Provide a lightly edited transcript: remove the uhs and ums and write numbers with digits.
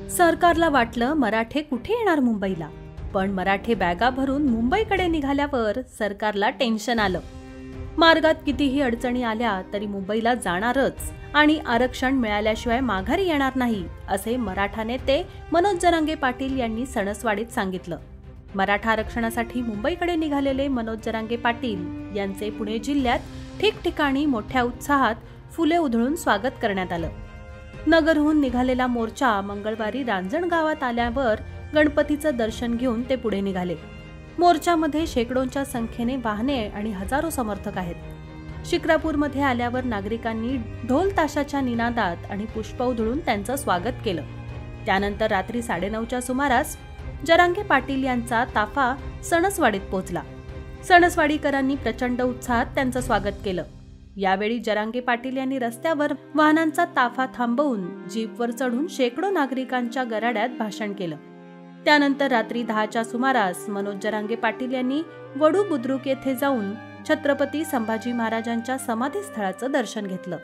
सरकारला वाटलं मराठे कुठे येणार मुंबईला, पण मराठे बॅगा भरून मुंबईकडे निघाल्यावर सरकारला टेन्शन आलं. मार्गात कितीही अडचणी आल्या तरी मुंबईला जाणारच आणि आरक्षण मिळाल्याशिवाय माघारी येणार नाही, असे मराठा नेते मनोज जरांगे पाटील यांनी सणसवाडीत सांगितलं. मराठा आरक्षणासाठी मुंबईकडे निघालेले मनोज जरांगे पाटील यांचे पुणे जिल्ह्यात ठिकठिकाणी मोठ्या उत्साहात फुले उधळून स्वागत करण्यात आलं. नगरहून निघालेला मोर्चा मंगळवारी रांजण गावात आल्यावर गणपतीचं दर्शन घेऊन ते पुढे निघाले. मोर्चामध्ये शेकडोंच्या संख्येने वाहने आणि हजारो समर्थक आहेत. शिक्रापूरमध्ये आल्यावर नागरिकांनी ढोल ताशाच्या निनादात आणि पुष्प उधळून त्यांचं स्वागत केलं. त्यानंतर रात्री 9:30च्या सुमारास जरांगे पाटील यांचा ताफा सणसवाडीत पोहोचला. सणसवाडीकरांनी प्रचंड उत्साहात त्यांचं स्वागत केलं. यावेळी जरांगे पाटील यांनी रस्त्यावर वाहनांचा ताफा थांबवून जीपवर चढून शेकडो नागरिकांच्या गराड्यात भाषण केलं. त्यानंतर रात्री 10च्या सुमारास मनोज जरांगे पाटील यांनी वडू बुद्रुक येथे जाऊन छत्रपती संभाजी महाराजांच्या समाधीस्थळाचं दर्शन घेतलं.